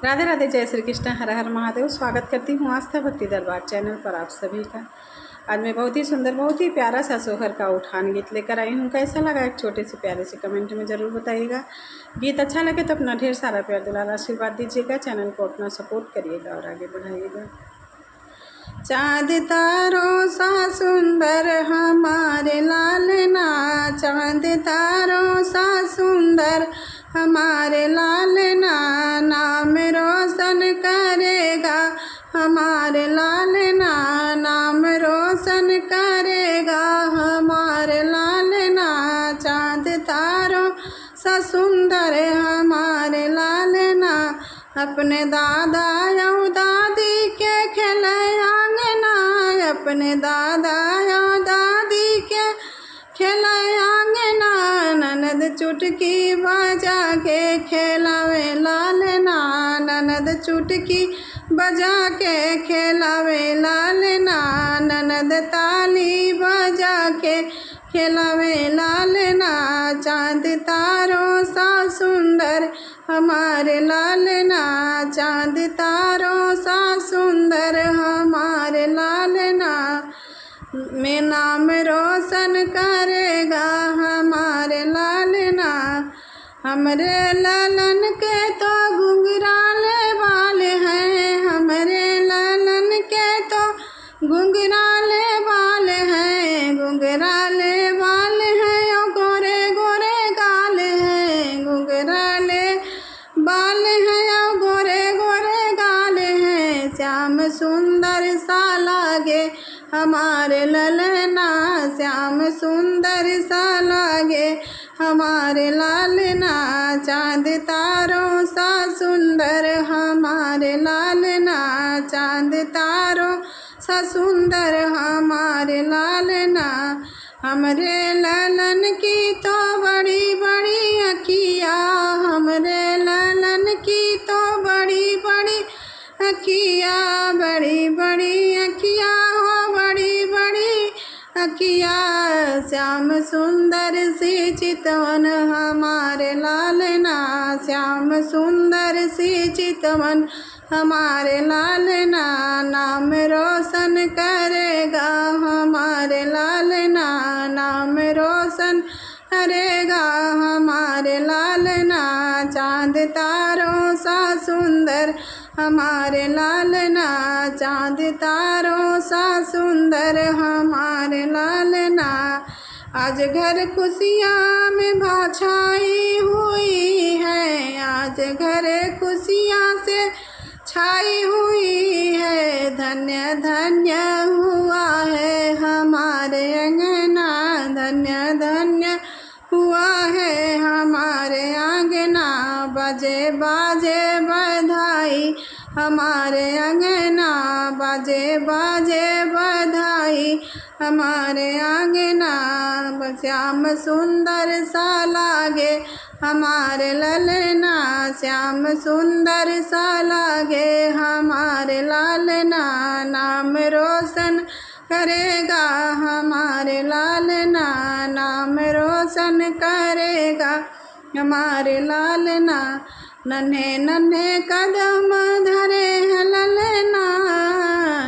राधे राधे, जय श्री कृष्ण, हर हर महादेव। स्वागत करती हूँ आस्था भक्ति दरबार चैनल पर आप सभी का। आज मैं बहुत ही सुंदर, बहुत ही प्यारा सा सोहर का उठान गीत लेकर आई हूँ। कैसा लगा एक छोटे से प्यारे से कमेंट में ज़रूर बताइएगा। गीत अच्छा लगे तो अपना ढेर सारा प्यार दुलार आशीर्वाद दीजिएगा। चैनल को अपना सपोर्ट करिएगा और आगे बढ़ाइएगा। चाँद तारों सा सुंदर हमारे लालना, चाँद तारों सा सुंदर हमारे लालना, नाम रोशन करेगा हमारे लालना, नाम रोशन करेगा हमारे लालना। चाँद तारों सा सुंदर हमारे लालना, अपने दादा या दादी के खेले आंगना, अपने दादा या दादी के खेले आंगना, ननद चुटकी बजा के खेलावे लालना, ननद चुटकी बजा के खेलावे लालना, ननद ताली बजा के खेलावे लालना। चाँद तारों सा सुंदर हमारे लालना, चाँद तारों सा सुंदर हमारे लालना, में नाम रोशन करेगा हमारे लालना। हमरे लालन के तो घुंघराले बाल हैं, हमरे लालन के तो घुंघराले बाल हैं, घुंघराले बाल हैं और गोरे गोरे गाल हैं, घुंघराले बाल हैं और गोरे गोरे गाल हैं। श्याम सुंदर सा लागे हमारे ललना, श्याम सुंदर सा लागे हमारे लालना। चाँद तारों सा सुंदर हमारे लालना, चाँद तारों सा सुंदर हमारे लालना। हमरे ललन की तो बड़ी बड़ी अखिया, हमरे ललन की तो बड़ी बड़ी अखिया, बड़ी बड़ी अखिया हो बड़ी बड़ी अखिया। श्याम सुंदर सी चितवन हमारे लालना, श्याम सुंदर सी चितवन हमारे लालना, नाम रोशन करेगा हमारे लालना, नाम रोशन करेगा हमारे लालना। चाँद तारों सा सुंदर हमारे लालना, चाँद तारों सा सुंदर हमारे लालना। आज घर खुशियाँ में छाई हुई है, आज घर खुशियाँ से छाई हुई है, धन्य धन्य हुआ है हमारे अंगना, धन्य धन्य हुआ है हमारे आंगना। बाजे बाजे बधाई हमारे अंगना, बाजे बाजे बधाई हमारे आंगना। श्याम सुंदर सा लागे हमारे ललना, श्याम सुंदर सा लागे हमारे लालना, नाम रोशन करेगा हमारे लालना, नाम रोशन करेगा हमारे लालना। नन्हे नन्हे कदम धरे हैं ललना,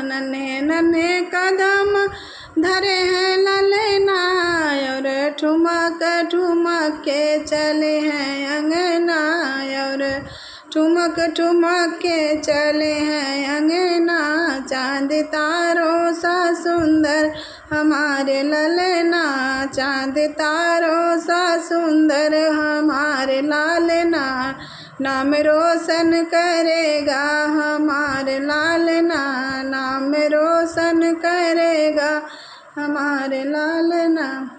नन्हे नन्हे कदम धरे हैं ललना, और ठुमक ठुमक के चले हैं अंगना, और ठुमक ठुमक के चले हैं अंगना। चाँद तारों सा सुंदर हमारे ललना, चाँद तारों सा सुंदर हमारे लालना, नाम रोशन करेगा हमारे लालना, नाम रोशन करेगा हमारे लालना।